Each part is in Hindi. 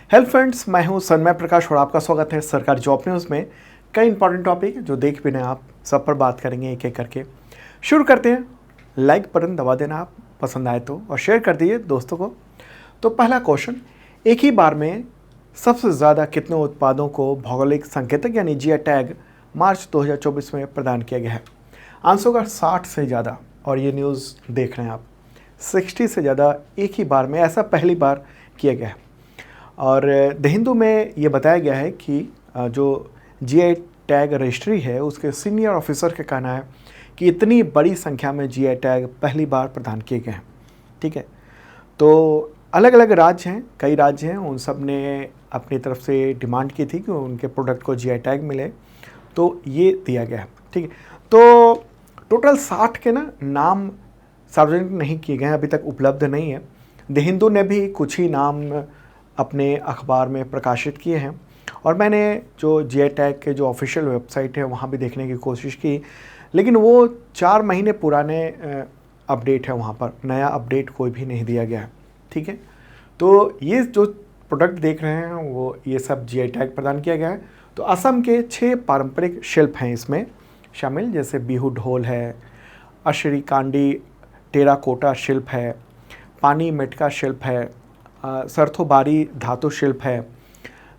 हेलो फ्रेंड्स, मैं हूं सन्मय प्रकाश और आपका स्वागत है सरकारी जॉब न्यूज़ में। कई इंपॉर्टेंट टॉपिक जो देख भी रहे हैं आप, सब पर बात करेंगे एक एक करके। शुरू करते हैं। लाइक बटन दबा देना आप पसंद आए तो, और शेयर कर दीजिए दोस्तों को। तो पहला क्वेश्चन, एक ही बार में सबसे ज़्यादा कितने उत्पादों को भौगोलिक संकेतक यानी जीआई टैग मार्च 2024 में प्रदान किया गया है? आंसर होगा 60 से ज़्यादा। और ये न्यूज़ देख रहे हैं आप, 60 से ज़्यादा एक ही बार में, ऐसा पहली बार किया गया है। और द हिंदू में ये बताया गया है कि जो जीआई टैग रजिस्ट्री है उसके सीनियर ऑफिसर का कहना है कि इतनी बड़ी संख्या में जीआई टैग पहली बार प्रदान किए गए हैं। ठीक है, तो अलग अलग राज्य हैं, कई राज्य हैं, उन सब ने अपनी तरफ से डिमांड की थी कि उनके प्रोडक्ट को जीआई टैग मिले, तो ये दिया गया है। ठीक है, तो टोटल 60 के नाम सार्वजनिक नहीं किए गए हैं, अभी तक उपलब्ध नहीं है। द हिंदू ने भी कुछ ही नाम अपने अखबार में प्रकाशित किए हैं, और मैंने जो जीआई टैग के जो ऑफिशियल वेबसाइट है वहाँ भी देखने की कोशिश की, लेकिन वो 4 महीने पुराने अपडेट है, वहाँ पर नया अपडेट कोई भी नहीं दिया गया है। ठीक है, तो ये जो प्रोडक्ट देख रहे हैं वो ये सब जीआई टैग प्रदान किया गया है। तो असम के 6 पारंपरिक शिल्प हैं इसमें शामिल, जैसे बिहू ढोल है, अशरीकांडी टेराकोटा शिल्प है, पानी मेटका शिल्प है, सरथोबारी धातु शिल्प है,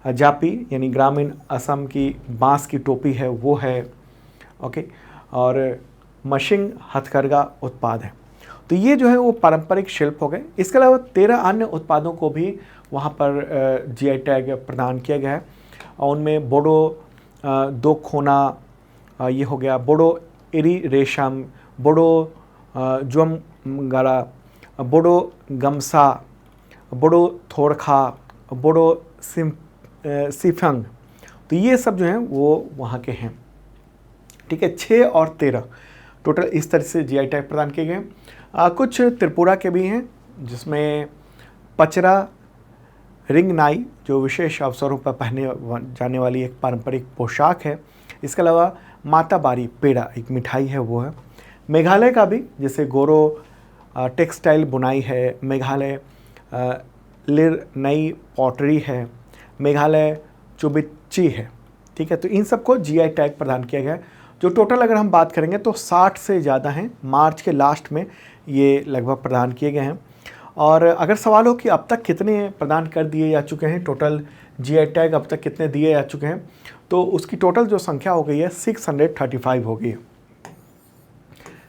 जापी यानी ग्रामीण असम की बांस की टोपी है वो है, ओके, और मशिंग हथकरघा उत्पाद है। तो ये जो है वो पारंपरिक शिल्प हो गए। इसके अलावा 13 अन्य उत्पादों को भी वहाँ पर जीआई टैग प्रदान किया गया है, और उनमें बोडो दो खोना ये हो गया, बोडो इरी रेशम, बोडो जुमगरा, बोडो गमसा, बोडो थोरखा, बोडो सिफंग। तो ये सब जो हैं वो वहाँ के हैं। ठीक है, 6 और 13 टोटल इस तरह से जीआई टैग प्रदान किए गए। कुछ त्रिपुरा के भी हैं, जिसमें पचरा रिंगनाई जो विशेष अवसरों पर पहने जाने वाली एक पारंपरिक पोशाक है। इसके अलावा माताबारी पेड़ा एक मिठाई है वो है। मेघालय का भी, जैसे गोरो टेक्सटाइल बुनाई है, मेघालय लिर नई पॉटरी है, मेघालय चुबिच्ची है। ठीक है, तो इन सबको जीआई टैग प्रदान किया गया है। जो टोटल अगर हम बात करेंगे तो 60 से ज़्यादा हैं, मार्च के लास्ट में ये लगभग प्रदान किए गए हैं। और अगर सवाल हो कि अब तक कितने प्रदान कर दिए जा चुके हैं, टोटल जीआई टैग अब तक कितने दिए जा चुके हैं, तो उसकी टोटल जो संख्या हो गई है 635 हो गई है।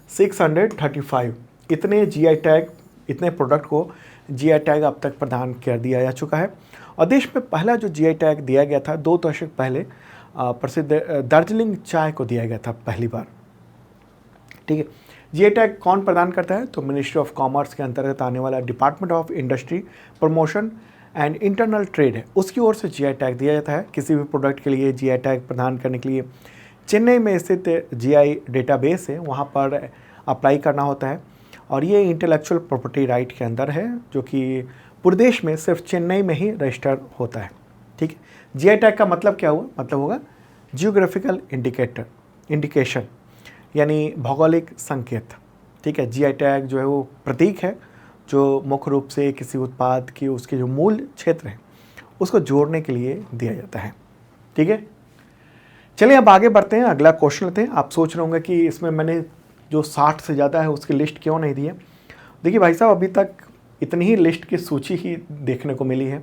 635 इतने जीआई टैग, इतने प्रोडक्ट को जीआई टैग अब तक प्रदान कर दिया जा चुका है। और देश में पहला जो जीआई टैग दिया गया था 2 दशक पहले, प्रसिद्ध दार्जिलिंग चाय को दिया गया था पहली बार। ठीक है, जीआई टैग कौन प्रदान करता है? तो मिनिस्ट्री ऑफ कॉमर्स के अंतर्गत आने वाला department of industry promotion and internal trade है, उसकी ओर से जीआई टैग दिया जाता है। किसी भी प्रोडक्ट के लिए जीआई टैग प्रदान करने के लिए चेन्नई में स्थित जीआई डेटाबेस है, वहाँ पर अप्लाई करना होता है। और ये इंटेलेक्चुअल प्रॉपर्टी राइट के अंदर है, जो कि पूरे देश में सिर्फ चेन्नई में ही रजिस्टर होता है। ठीक है, जीआई टैग का मतलब क्या हुआ? मतलब होगा जियोग्राफिकल इंडिकेशन यानी भौगोलिक संकेत। ठीक है, जीआई टैग जो है वो प्रतीक है जो मुख्य रूप से किसी उत्पाद की उसके जो मूल क्षेत्र है उसको जोड़ने के लिए दिया जाता है। ठीक है, चलिए अब आगे बढ़ते हैं, अगला क्वेश्चन लेते हैं। आप सोच रहे होंगे कि इसमें मैंने जो 60 से ज़्यादा है उसकी लिस्ट क्यों नहीं दी है। देखिए भाई साहब, अभी तक इतनी ही लिस्ट की सूची ही देखने को मिली है,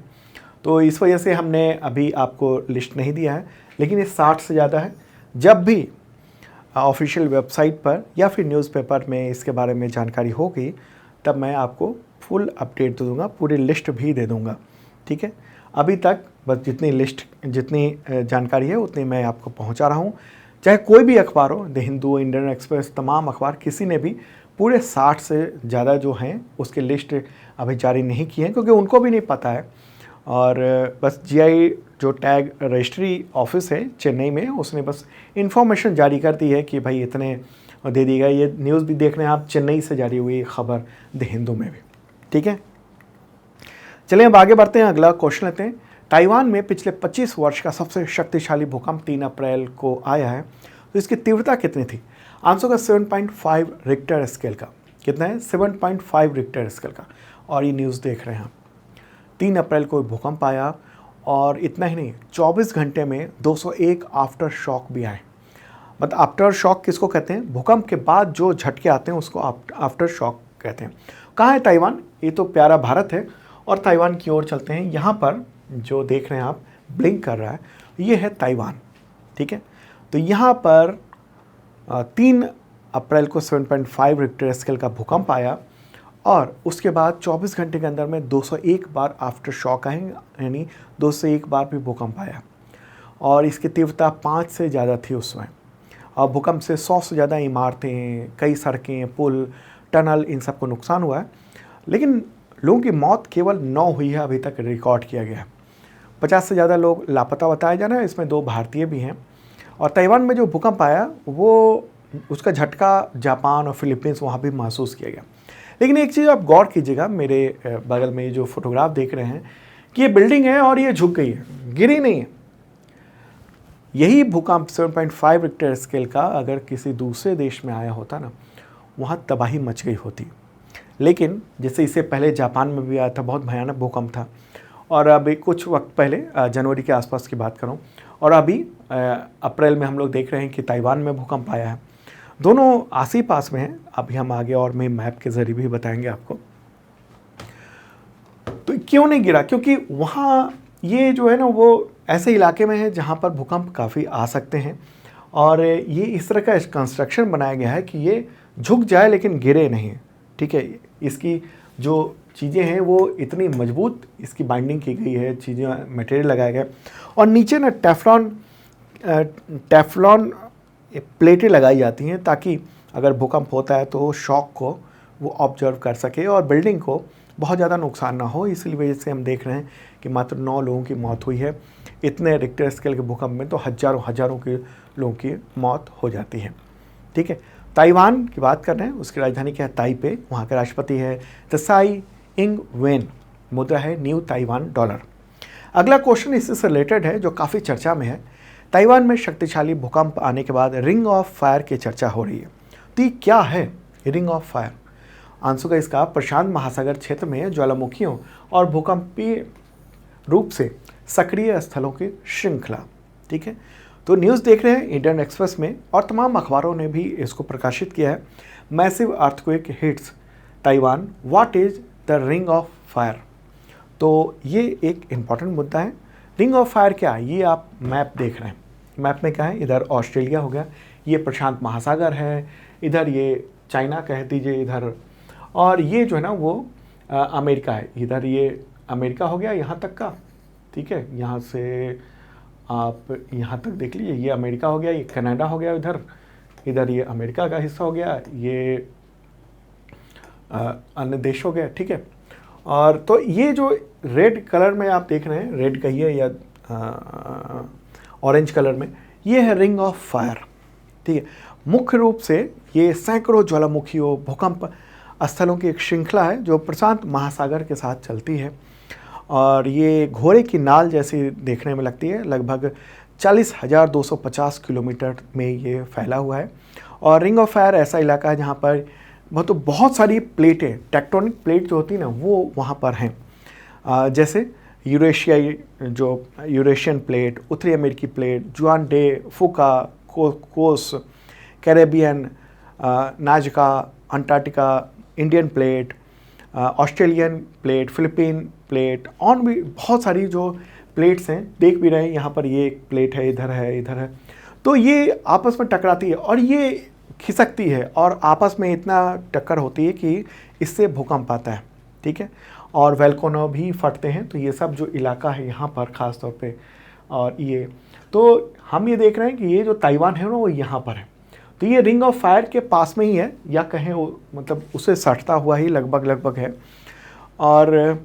तो इस वजह से हमने अभी आपको लिस्ट नहीं दिया है, लेकिन ये 60 से ज़्यादा है। जब भी ऑफिशियल वेबसाइट पर या फिर न्यूज़पेपर में इसके बारे में जानकारी होगी तब मैं आपको फुल अपडेट दे दूँगा, पूरी लिस्ट भी दे दूँगा। ठीक है, अभी तक बस जितनी जानकारी है उतनी मैं आपको पहुँचा रहा हूँ। चाहे कोई भी अखबार हो, द हिंदू, इंडियन एक्सप्रेस, तमाम अखबार, किसी ने भी पूरे 60 से ज़्यादा जो हैं उसकी लिस्ट अभी जारी नहीं की है, क्योंकि उनको भी नहीं पता है। और बस जीआई जो टैग रजिस्ट्री ऑफिस है चेन्नई में, उसने बस इन्फॉर्मेशन जारी कर दी है कि भाई इतने दे दी गई। ये न्यूज़ भी देख रहे हैं आप, चेन्नई से जारी हुई खबर द हिंदू में भी। ठीक है, चलिए अब आगे बढ़ते हैं, अगला क्वेश्चन लेते हैं। ताइवान में पिछले 25 वर्ष का सबसे शक्तिशाली भूकंप 3 अप्रैल को आया है, तो इसकी तीव्रता कितनी थी? आंसर का 7.5 रिक्टर स्केल का। कितना है? 7.5 रिक्टर स्केल का। और ये न्यूज़ देख रहे हैं आप, 3 अप्रैल को भूकंप आया और इतना ही नहीं, 24 घंटे में 201 आफ्टर शॉक भी आए। मतलब आफ्टर शॉक किसको कहते हैं? भूकंप के बाद जो झटके आते हैं उसको आफ्टर शॉक कहते हैं। कहाँ है ताइवान? ये तो प्यारा भारत है। और ताइवान की ओर चलते हैं। यहाँ पर जो देख रहे हैं आप, ब्लिंक कर रहा है, ये है ताइवान। ठीक है, तो यहाँ पर 3 अप्रैल को 7.5 रिक्टर स्केल का भूकंप आया और उसके बाद 24 घंटे के अंदर में 201 बार आफ्टर शॉक आए, यानी 201 बार भी भूकंप आया और इसकी तीव्रता 5 से ज़्यादा थी उस समय। और भूकंप से 100 से ज़्यादा इमारतें, कई सड़कें, पुल, टनल, इन सबको नुकसान हुआ है। लेकिन लोगों की मौत केवल 9 हुई है, अभी तक रिकॉर्ड किया गया है। 50 से ज़्यादा लोग लापता बताए जा रहे हैं, इसमें 2 भारतीय भी हैं। और ताइवान में जो भूकंप आया वो उसका झटका जापान और फिलीपींस वहाँ भी महसूस किया गया। लेकिन एक चीज़ आप गौर कीजिएगा, मेरे बगल में जो फोटोग्राफ देख रहे हैं कि ये बिल्डिंग है और ये झुक गई है, गिरी नहीं है। यही भूकंप 7.5 रिक्टर स्केल का अगर किसी दूसरे देश में आया होता ना, वहाँ तबाही मच गई होती। लेकिन जैसे इससे पहले जापान में भी आया था, बहुत भयानक भूकंप था। और अभी कुछ वक्त पहले जनवरी के आसपास की बात करूं, और अभी अप्रैल में हम लोग देख रहे हैं कि ताइवान में भूकंप आया है। दोनों आस ही पास में हैं। अभी हम आगे और मैं मैप के ज़रिए भी बताएंगे आपको। तो क्यों नहीं गिरा? क्योंकि वहाँ ये जो है ना, वो ऐसे इलाके में है जहाँ पर भूकंप काफ़ी आ सकते हैं। और ये इस तरह का कंस्ट्रक्शन बनाया गया है कि ये झुक जाए लेकिन गिरे नहीं। ठीक है, इसकी जो चीज़ें हैं वो इतनी मजबूत इसकी बाइंडिंग की गई है, चीज़ें, मटेरियल लगाया गया और नीचे ना टेफ्लॉन प्लेटें लगाई जाती हैं ताकि अगर भूकंप होता है तो शॉक को वो ऑब्जर्व कर सके और बिल्डिंग को बहुत ज़्यादा नुकसान ना हो। इसी वजह से हम देख रहे हैं कि मात्र 9 लोगों की मौत हुई है। इतने रिक्टर स्केल के भूकंप में तो हज़ारों के लोगों की मौत हो जाती है। ठीक है, ताइवान की बात कर रहे हैं, उसकी राजधानी क्या है? ताइपे। वहाँ के राष्ट्रपति है त्साई इंग वेन। मुद्रा है न्यू ताइवान डॉलर। अगला क्वेश्चन इससे रिलेटेड है जो काफ़ी चर्चा में है। ताइवान में शक्तिशाली भूकंप आने के बाद रिंग ऑफ फायर की चर्चा हो रही है। तो ये क्या है रिंग ऑफ फायर? आंसर का इसका प्रशांत महासागर क्षेत्र में ज्वालामुखियों और भूकंपीय रूप से सक्रिय स्थलों की श्रृंखला। ठीक है, तो न्यूज़ देख रहे हैं इंडियन एक्सप्रेस में और तमाम अखबारों ने भी इसको प्रकाशित किया है। Massive earthquake hits Taiwan, what is the ring of fire? तो ये एक इम्पॉर्टेंट मुद्दा है। रिंग ऑफ फायर क्या है? ये आप मैप देख रहे हैं। मैप में क्या है? इधर ऑस्ट्रेलिया हो गया, ये प्रशांत महासागर है, इधर ये चाइना कह दीजिए इधर, और ये जो है ना वो अमेरिका है। इधर ये अमेरिका हो गया यहाँ तक का। ठीक है, यहाँ से आप यहाँ तक देख लीजिए, ये अमेरिका हो गया, ये कनाडा हो गया इधर ये अमेरिका का हिस्सा हो गया, ये अन्य देश हो गया। ठीक है, और तो ये जो रेड कलर में आप देख रहे हैं, रेड कहिए या ऑरेंज कलर में, ये है रिंग ऑफ फायर। ठीक है, मुख्य रूप से ये सैकड़ों ज्वालामुखियों, भूकंप स्थलों की एक श्रृंखला है जो प्रशांत महासागर के साथ चलती है और ये घोड़े की नाल जैसी देखने में लगती है। लगभग 40,250 किलोमीटर में ये फैला हुआ है। और रिंग ऑफ फायर ऐसा इलाका है जहाँ पर बहुत सारी प्लेटें, टेक्टोनिक प्लेट जो होती है ना, वो वहाँ पर हैं। जैसे यूरेशियन प्लेट, उत्तरी अमेरिकी प्लेट, जुआन डे फुका, कोस, Caribbean, Nazca, Antarctica, Indian plate, Australian plate, Philippine plate, और भी बहुत सारी जो प्लेट्स हैं देख भी रहे हैं। यहाँ पर ये एक प्लेट है, इधर है। तो ये आपस में टकराती है और ये खिसकती है और आपस में इतना टक्कर होती है कि इससे भूकंप आता है। ठीक है, और वोल्केनो भी फटते हैं। तो ये सब जो इलाका है यहाँ पर ख़ास तौर पे, और ये तो हम ये देख रहे हैं कि ये जो ताइवान है ना वो यहाँ पर है। तो ये रिंग ऑफ फायर के पास में ही है, या कहें मतलब उसे सटता हुआ ही लगभग है। और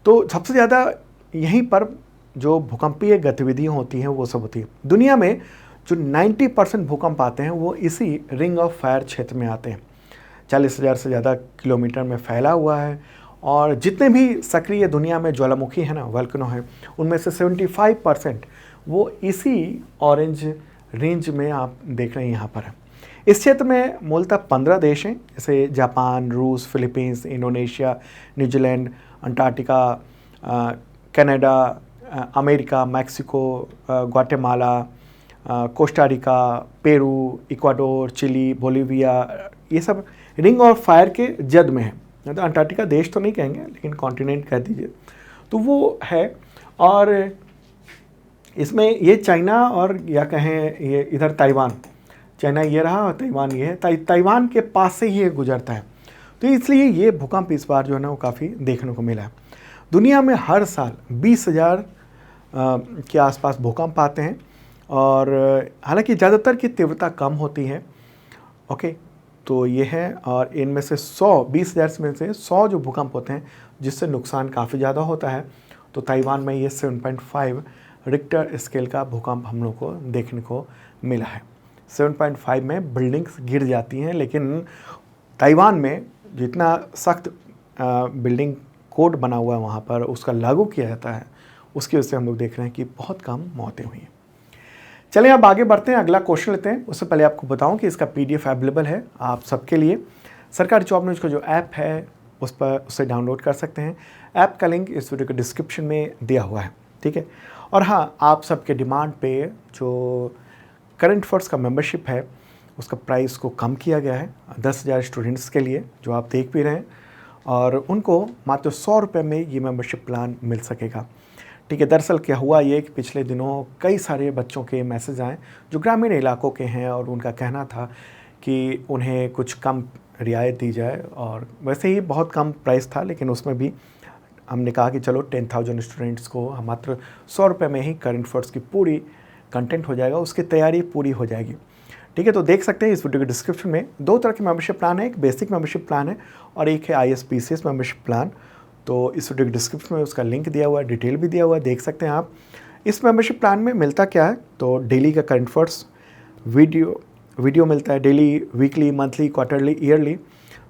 तो सबसे ज़्यादा यहीं पर जो भूकंपीय गतिविधियाँ होती हैं वो सब होती है। दुनिया में जो 90% भूकंप आते हैं वो इसी रिंग ऑफ फायर क्षेत्र में आते हैं। 40,000 से ज़्यादा किलोमीटर में फैला हुआ है और जितने भी सक्रिय दुनिया में ज्वालामुखी है ना, वोल्केनो है, उनमें से 75% वो इसी ऑरेंज रेंज में आप देख रहे हैं यहाँ पर है। इस क्षेत्र में मूलतः 15 देश हैं, जैसे जापान, रूस, Philippines, Indonesia, New Zealand, Antarctica, Canada, America, Mexico, Guatemala, Costa Rica, Peru, Ecuador, Chile, Bolivia, ये सब रिंग ऑफ फायर के जद में है। तो अंटार्कटिका देश तो नहीं कहेंगे लेकिन कॉन्टिनेंट कह दीजिए, तो वो है। और इसमें ये चाइना और या कहें ये इधर ताइवान, चाइना ये रहा और ताइवान ये है, ताइवान के पास से ही ये गुजरता है। तो इसलिए ये भूकंप इस बार जो है ना वो काफ़ी देखने को मिला है। दुनिया में हर साल 20,000 के आसपास भूकंप आते हैं और हालांकि ज़्यादातर की तीव्रता कम होती है। ओके, तो ये है। और इनमें से 20,000 में से 100 जो भूकंप होते हैं जिससे नुकसान काफ़ी ज़्यादा होता है। तो ताइवान में ये 7.5 रिक्टर स्केल का भूकंप हम लोग को देखने को मिला है। 7.5 में बिल्डिंग्स गिर जाती हैं, लेकिन ताइवान में जितना सख्त बिल्डिंग कोड बना हुआ है वहाँ पर उसका लागू किया जाता है, उसकी वजह से हम लोग देख रहे हैं कि बहुत कम मौतें हुई हैं। चलिए अब आगे बढ़ते हैं, अगला क्वेश्चन लेते हैं। उससे पहले आपको बताऊं कि इसका PDF अवेलेबल है आप सबके लिए। सरकारी जॉब न्यूज़ का जो ऐप है उस पर उसे डाउनलोड कर सकते हैं। ऐप का लिंक इस वीडियो के डिस्क्रिप्शन में दिया हुआ है, ठीक है। और हाँ, आप सबके डिमांड पे जो करंट अफेयर्स का मेंबरशिप है उसका प्राइस को कम किया गया है 10,000 स्टूडेंट्स के लिए जो आप देख भी रहे हैं, और उनको मात्र 100 रुपये में ये मेंबरशिप प्लान मिल सकेगा, ठीक है। दरअसल क्या हुआ ये कि पिछले दिनों कई सारे बच्चों के मैसेज आए जो ग्रामीण इलाकों के हैं और उनका कहना था कि उन्हें कुछ कम रियायत दी जाए, और वैसे ही बहुत कम प्राइस था लेकिन उसमें भी हमने कहा कि चलो 10,000 स्टूडेंट्स को हम मात्र 100 रुपये में ही करंट अफेयर्स की पूरी कंटेंट हो जाएगा, उसकी तैयारी पूरी हो जाएगी, ठीक है। तो देख सकते हैं इस वीडियो के डिस्क्रिप्शन में 2 तरह के मेंबरशिप प्लान है, एक बेसिक मेंबरशिप प्लान है और एक है ISPCS मेंबरशिप प्लान। तो इस वीडियो के डिस्क्रिप्शन में उसका लिंक दिया हुआ है, डिटेल भी दिया हुआ है, देख सकते हैं आप। इस मेंबरशिप प्लान में मिलता क्या है, तो डेली का करंट अफेयर्स वीडियो मिलता है, daily, weekly, monthly, quarterly, yearly.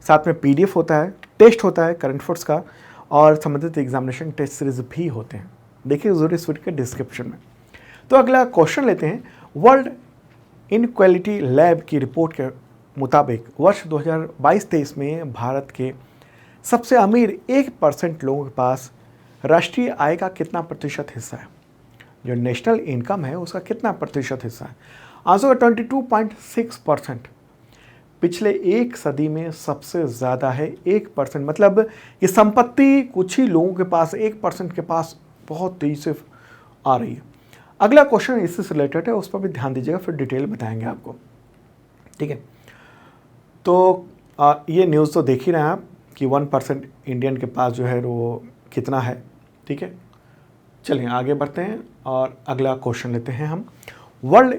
साथ में PDF होता है, टेस्ट होता है करंट अफेयर्स का, और संबंधित एग्जामिनेशन टेस्ट सीरीज भी होते हैं, देखिए ज़रूर इस वीडियो के डिस्क्रिप्शन में। तो अगला क्वेश्चन लेते हैं। वर्ल्ड इनइक्वालिटी लैब की रिपोर्ट के मुताबिक वर्ष 2022-23 में भारत के सबसे अमीर 1% लोगों के पास राष्ट्रीय आय का कितना प्रतिशत हिस्सा है, जो नेशनल इनकम है उसका कितना प्रतिशत हिस्सा है। आंसर 22.6%। पिछले एक सदी में सबसे ज़्यादा है 1%, मतलब ये संपत्ति कुछ ही लोगों के पास, 1% के पास बहुत तेज़ी से आ रही है। अगला क्वेश्चन इससे रिलेटेड है, उस पर भी ध्यान दीजिएगा, फिर डिटेल बताएंगे आपको, ठीक है। तो ये न्यूज़ तो देख ही रहे हैं आप कि 1% इंडियन के पास जो है वो कितना है, ठीक है। चलिए आगे बढ़ते हैं और अगला क्वेश्चन लेते हैं हम। वर्ल्ड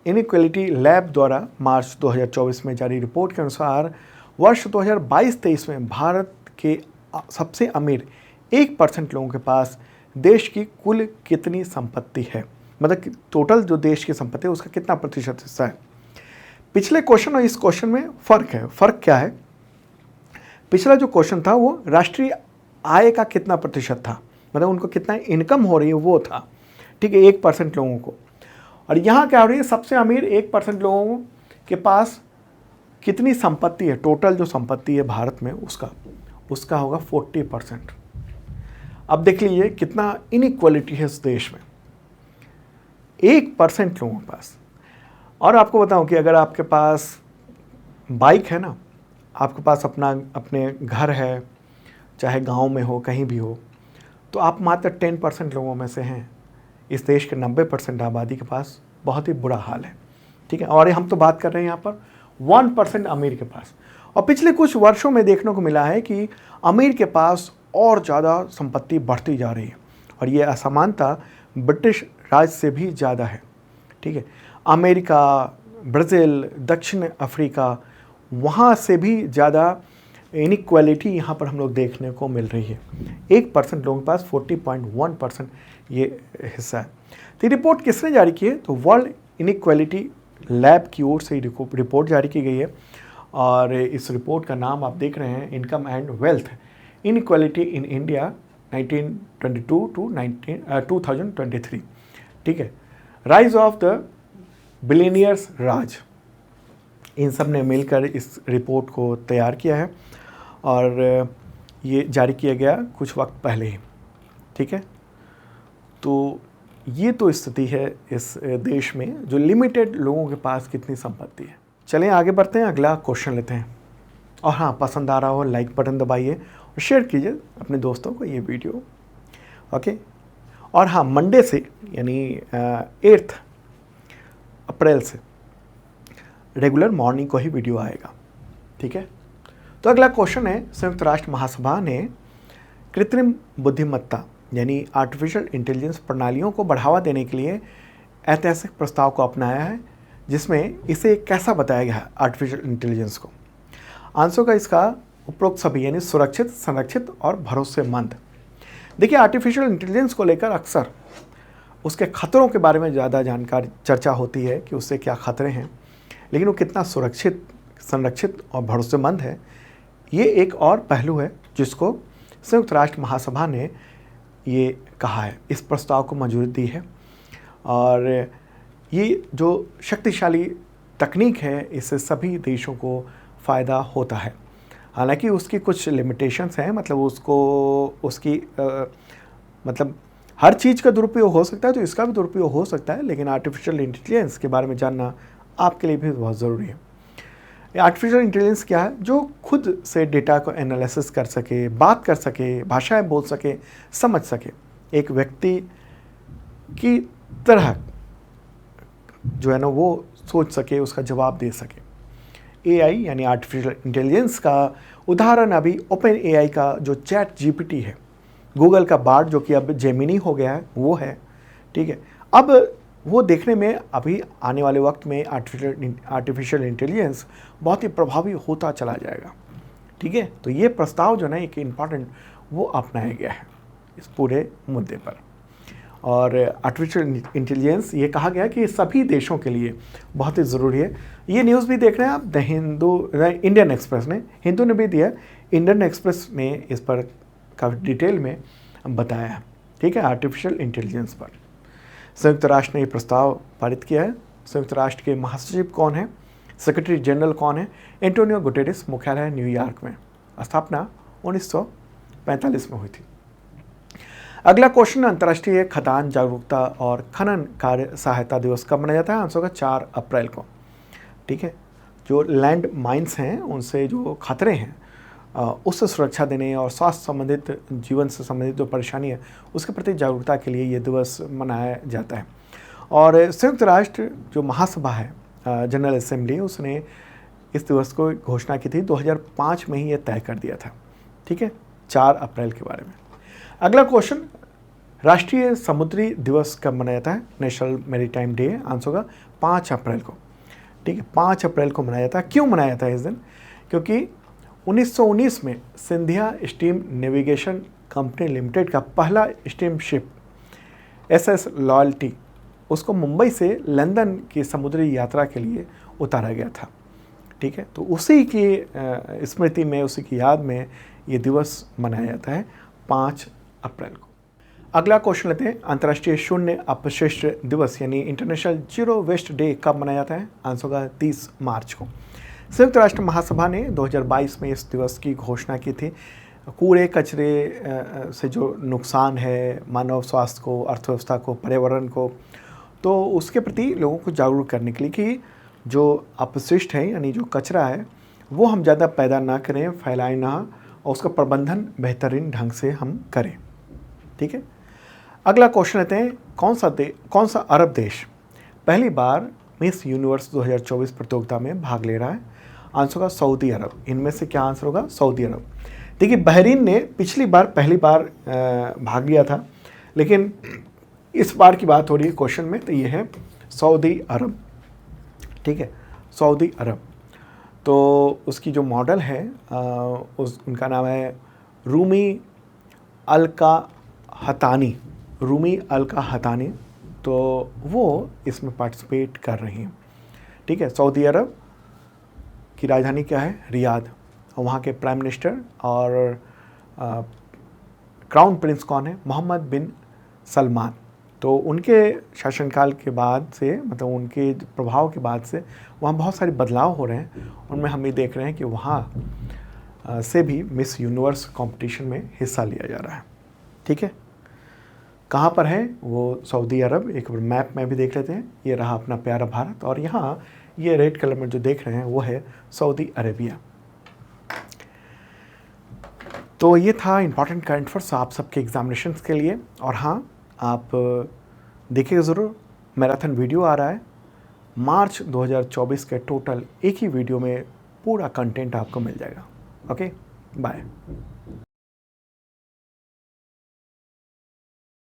इनइक्वालिटी लैब द्वारा मार्च 2024 में जारी रिपोर्ट के अनुसार वर्ष 2022-23 में भारत के सबसे अमीर 1% लोगों के पास देश की कुल कितनी संपत्ति है, मतलब टोटल जो देश की संपत्ति है उसका कितना प्रतिशत हिस्सा है। पिछले क्वेश्चन और इस क्वेश्चन में फ़र्क है। फ़र्क क्या है, पिछला जो क्वेश्चन था वो राष्ट्रीय आय का कितना प्रतिशत था, मतलब उनको कितना इनकम हो रही है वो था, ठीक है, 1% लोगों को। और यहाँ क्या हो रही है, सबसे अमीर 1% लोगों के पास कितनी संपत्ति है, टोटल जो संपत्ति है भारत में उसका होगा 40%। अब देख लीजिए कितना इनइक्वालिटी है इस देश में, 1% लोगों के पास। और आपको बताऊं कि अगर आपके पास बाइक है ना, आपके पास अपने घर है, चाहे गांव में हो कहीं भी हो, तो आप मात्र 10% लोगों में से हैं। इस देश के 90% आबादी के पास बहुत ही बुरा हाल है, ठीक है। और हम तो बात कर रहे हैं यहाँ पर 1% अमीर के पास। और पिछले कुछ वर्षों में देखने को मिला है कि अमीर के पास और ज़्यादा संपत्ति बढ़ती जा रही है, और ये असमानता ब्रिटिश राज से भी ज़्यादा है, ठीक है। अमेरिका, ब्राज़ील, दक्षिण अफ्रीका, वहाँ से भी ज़्यादा इनइक्वालिटी यहाँ पर हम लोग देखने को मिल रही है। 1% लोगों के पास 40.1% ये हिस्सा है। तो रिपोर्ट किसने जारी की है, तो वर्ल्ड इनइक्वालिटी लैब की ओर से रिपोर्ट जारी की गई है, और इस रिपोर्ट का नाम आप देख रहे हैं, income and wealth inequality in India 1922 to 2023, ठीक है। Rise of the billionaires Raj, इन सब ने मिलकर इस रिपोर्ट को तैयार किया है, और ये जारी किया गया कुछ वक्त पहले ही, ठीक है। तो ये तो स्थिति है इस देश में, जो लिमिटेड लोगों के पास कितनी संपत्ति है। चलें आगे बढ़ते हैं, अगला क्वेश्चन लेते हैं। और हाँ, पसंद आ रहा हो लाइक बटन दबाइए और शेयर कीजिए अपने दोस्तों को ये वीडियो। ओके, और हाँ, मंडे से यानी 8 अप्रैल से रेगुलर मॉर्निंग को ही वीडियो आएगा। ठीक है, तो अगला क्वेश्चन है, संयुक्त राष्ट्र महासभा ने कृत्रिम बुद्धिमत्ता यानी आर्टिफिशियल इंटेलिजेंस प्रणालियों को बढ़ावा देने के लिए ऐतिहासिक प्रस्ताव को अपनाया है, जिसमें इसे कैसा बताया गया है आर्टिफिशियल इंटेलिजेंस को। आंसर का इसका उपरोक्त सभी यानी सुरक्षित, संरक्षित और भरोसेमंद। देखिए, आर्टिफिशियल इंटेलिजेंस को लेकर अक्सर उसके खतरों के बारे में ज़्यादा जानकारी चर्चा होती है कि उससे क्या खतरे हैं, लेकिन वो कितना सुरक्षित, संरक्षित और भरोसेमंद है, ये एक और पहलू है जिसको संयुक्त राष्ट्र महासभा ने ये कहा है, इस प्रस्ताव को मंजूरी दी है। और ये जो शक्तिशाली तकनीक है, इससे सभी देशों को फ़ायदा होता है। हालांकि उसकी कुछ लिमिटेशंस हैं, मतलब उसकी मतलब हर चीज़ का दुरुपयोग हो सकता है, तो इसका भी दुरुपयोग हो सकता है, लेकिन आर्टिफिशियल इंटेलिजेंस के बारे में जानना आपके लिए भी बहुत ज़रूरी है। आर्टिफिशियल इंटेलिजेंस क्या है? जो खुद से डेटा को एनालिसिस कर सके, बात कर सके, भाषाएं बोल सके, समझ सके, एक व्यक्ति की तरह जो है ना वो सोच सके, उसका जवाब दे सके। एआई यानी आर्टिफिशियल इंटेलिजेंस का उदाहरण अभी ओपन एआई का जो चैट जीपीटी है, गूगल का बार्ड जो कि अब जेमिनी हो गया है, वो है। ठीक है, अब वो देखने में अभी आने वाले वक्त में आर्टिफिशियल इंटेलिजेंस बहुत ही प्रभावी होता चला जाएगा। ठीक है, तो ये प्रस्ताव जो ना एक इम्पॉर्टेंट वो अपनाया गया है इस पूरे मुद्दे पर। और आर्टिफिशियल इंटेलिजेंस ये कहा गया कि सभी देशों के लिए बहुत ही ज़रूरी है। ये न्यूज़ भी देख रहे हैं आप, इंडियन एक्सप्रेस ने, हिंदू ने भी दिया, इंडियन एक्सप्रेस ने इस पर काफ़ी डिटेल में बताया है। ठीक है, आर्टिफिशियल इंटेलिजेंस पर संयुक्त राष्ट्र ने ये प्रस्ताव पारित किया है। संयुक्त राष्ट्र के महासचिव कौन है, सेक्रेटरी जनरल कौन है? एंटोनियो गुटेरेस, मुख्यालय न्यूयॉर्क में, स्थापना 1945 में हुई थी। अगला क्वेश्चन, अंतर्राष्ट्रीय खदान जागरूकता और खनन कार्य सहायता दिवस कब मनाया जाता है? आंसर होगा 4 अप्रैल को। ठीक है, जो लैंड माइंस हैं उनसे जो खतरे हैं उससे सुरक्षा देने और स्वास्थ्य संबंधित, जीवन से संबंधित जो परेशानी है उसके प्रति जागरूकता के लिए ये दिवस मनाया जाता है। और संयुक्त राष्ट्र जो महासभा है, जनरल असेंबली, उसने इस दिवस को घोषणा की थी, 2005 में ही ये तय कर दिया था। ठीक है, 4 अप्रैल के बारे में। अगला क्वेश्चन, राष्ट्रीय समुद्री दिवस कब मनाया जाता है? नेशनल मैरीटाइम डे, आंसर होगा 5 अप्रैल को। ठीक है, 5 अप्रैल को मनाया जाता है। क्यों मनाया जाता है इस दिन? क्योंकि 1919 में Scindia steam navigation company limited का पहला स्टीम शिप SS लॉयल्टी, उसको मुंबई से लंदन की समुद्री यात्रा के लिए उतारा गया था। ठीक है, तो उसी की स्मृति में, उसी की याद में ये दिवस मनाया जाता है 5 अप्रैल को। अगला क्वेश्चन लेते हैं, अंतर्राष्ट्रीय शून्य अपशिष्ट दिवस यानी इंटरनेशनल जीरो वेस्ट डे कब मनाया जाता है? आंसर होगा 30 मार्च को। संयुक्त राष्ट्र महासभा ने 2022 में इस दिवस की घोषणा की थी। कूड़े कचरे से जो नुकसान है मानव स्वास्थ्य को, अर्थव्यवस्था को, पर्यावरण को, तो उसके प्रति लोगों को जागरूक करने के लिए कि जो अपशिष्ट है यानी जो कचरा है वो हम ज़्यादा पैदा ना करें, फैलाएं ना, और उसका प्रबंधन बेहतरीन ढंग से हम करें। ठीक है, अगला क्वेश्चन लेते हैं, कौन सा अरब देश पहली बार मिस यूनिवर्स 2024 प्रतियोगिता में भाग ले रहा है? आंसर होगा सऊदी अरब। इनमें से क्या आंसर होगा? सऊदी अरब। देखिए, बहरीन ने पहली बार भाग लिया था, लेकिन इस बार की बात हो रही है क्वेश्चन में, तो ये है सऊदी अरब। ठीक है, सऊदी अरब। तो उसकी जो मॉडल है उनका नाम है रूमी अलका हतानी, तो वो इसमें पार्टिसिपेट कर रही हैं। ठीक है, सऊदी अरब की राजधानी क्या है? रियाद। और वहाँ के प्राइम मिनिस्टर और क्राउन प्रिंस कौन है? मोहम्मद बिन सलमान। तो उनके शासनकाल के बाद से, मतलब उनके प्रभाव के बाद से वहाँ बहुत सारे बदलाव हो रहे हैं। उनमें हम ये देख रहे हैं कि वहाँ से भी मिस यूनिवर्स कंपटीशन में हिस्सा लिया जा रहा है। ठीक है, कहाँ पर है वो? सऊदी अरब। एक बार मैप में भी देख लेते हैं। ये रहा अपना प्यारा भारत और यहाँ ये रेड कलर में जो देख रहे हैं वो है सऊदी अरेबिया। तो ये था इम्पॉर्टेंट करंट अफेयर्स आप सबके एग्जामिनेशंस के लिए। और हाँ, आप देखिएगा ज़रूर, मैराथन वीडियो आ रहा है मार्च 2024 के। टोटल एक ही वीडियो में पूरा कंटेंट आपको मिल जाएगा। Okay, bye.